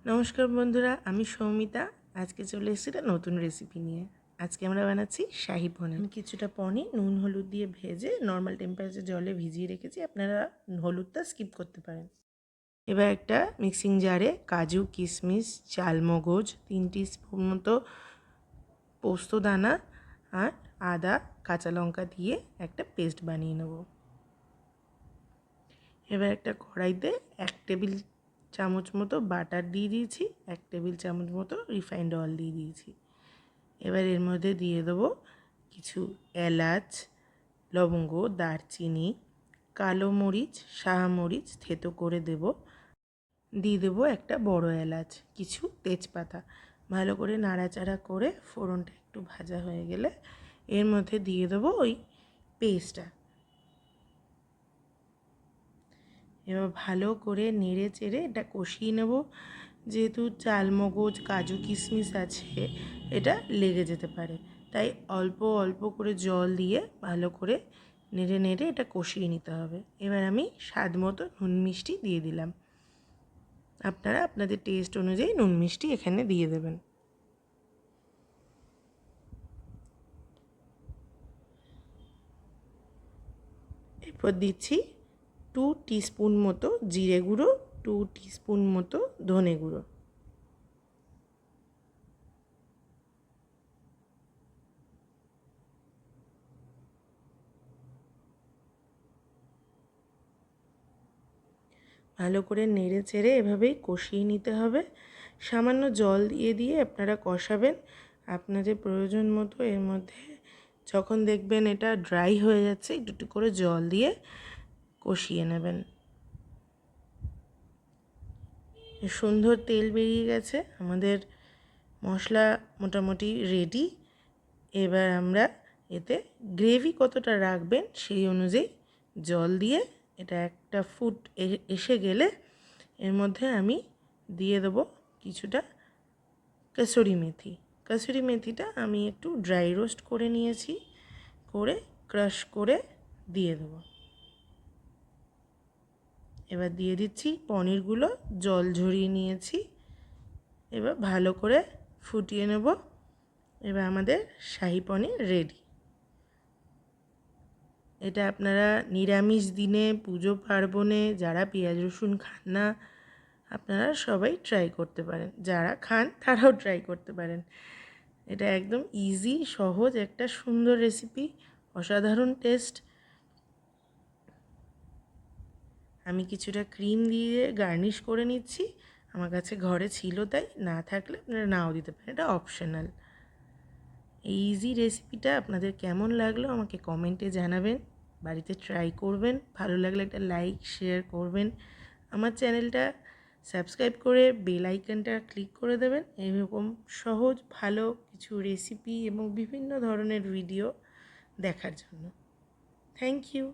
নমস্কার বন্ধুরা, আমি সৌমিতা। আজকে চলে এসেছি নতুন রেসিপি নিয়ে। আজকে আমরা বানাচ্ছি শাহী পনির। আমি কিছুটা পনির নুন হলুদ দিয়ে ভেজে নর্মাল টেম্পারেচার জলে ভিজিয়ে রেখেছি। আপনারা হলুদটা স্কিপ করতে পারেন। এবার একটা মিক্সিং জারে কাজু, কিশমিশ, চালমগজ, 3 টিস্পুন মতো পোস্তদানা আর আদা, কাঁচা লঙ্কা দিয়ে একটা পেস্ট বানিয়ে নেব। এবার একটা কড়াইতে 1 টেবিল চামচ মতো বাটার দিয়ে দিয়েছি, 1 টেবিল চামচ মতো রিফাইন্ড অয়েল দিয়ে দিয়েছি। এবার এর মধ্যে দিয়ে দেবো কিছু এলাচ, লবঙ্গ, দারচিনি, কালো মরিচ, শাহ মরিচ থেতো করে দিয়ে দেবো একটা বড় এলাচ, কিছু তেজপাতা। ভালো করে নাড়াচাড়া করে ফোড়নটা একটু ভাজা হয়ে গেলে এর মধ্যে দিয়ে দেবো ওই পেস্টটা। এবার ভালো করে নেড়ে চেড়ে এটা কষিয়ে নেব। যেহেতু চালমগজ, কাজু, কিশমিশ আছে, এটা লেগে যেতে পারে, তাই অল্প অল্প করে জল দিয়ে ভালো করে নেড়ে নেড়ে এটা কষিয়ে নিতে হবে। এবার আমি স্বাদ মতো নুন মিষ্টি দিয়ে দিলাম। আপনারা আপনাদের টেস্ট অনুযায়ী নুন মিষ্টি এখানে দিয়ে দেবেন। এরপর দিচ্ছি 2 টিস্পুন মতো জিরে গুঁড়ো, 2 টিস্পুন মতো ধনে গুঁড়ো। ভালো করে নেড়ে চেড়ে এভাবেই কষিয়ে নিতে হবে। সামান্য জল দিয়ে দিয়ে আপনারা কষাবেন। আপনাদের প্রয়োজন মতো এর মধ্যে যখন দেখবেন এটা ড্রাই হয়ে যাচ্ছে, একটু একটু করে জল দিয়ে কষিয়ে নেবেন। সুন্দর তেল বেরিয়ে গেছে, আমাদের মশলা মোটামুটি রেডি। এবার আমরা এতে গ্রেভি কতটা রাখবেন সেই অনুযায়ী জল দিয়ে এটা একটা ফুট এসে গেলে এর মধ্যে আমি দিয়ে দেবো কিছুটা কসুরি মেথি। কসুরি মেথিটা আমি একটু ড্রাই রোস্ট করে নিয়েছি, করে ক্রাশ করে দিয়ে দেবো। এবার দিয়ে দিচ্ছি পনিরগুলো, জল ঝরিয়ে নিয়েছি। এবার ভালো করে ফুটিয়ে নেব। এবার আমাদের শাহী পনির রেডি। এটা আপনারা নিরামিষ দিনে, পুজো পার্বণে, যারা পেঁয়াজ রসুন খান না, আপনারা সবাই ট্রাই করতে পারেন। যারা খান তারাও ট্রাই করতে পারেন। এটা একদম ইজি, সহজ একটা সুন্দর রেসিপি, অসাধারণ টেস্ট। আমি কিছুটা ক্রিম দিয়ে গার্নিশ করে নিচ্ছি। আমার কাছে ঘরে ছিল তাই, না থাকলে আপনারা নাও দিতে পারেন, এটা অপশনাল। এই ইজি রেসিপিটা আপনাদের কেমন লাগলো আমাকে কমেন্টে জানাবেন। বাড়িতে ট্রাই করবেন, ভালো লাগলে একটা লাইক শেয়ার করবেন। আমার চ্যানেলটা সাবস্ক্রাইব করে বেল আইকনটা ক্লিক করে দেবেন এরকম সহজ ভালো কিছু রেসিপি এবং বিভিন্ন ধরনের ভিডিও দেখার জন্য। Thank you.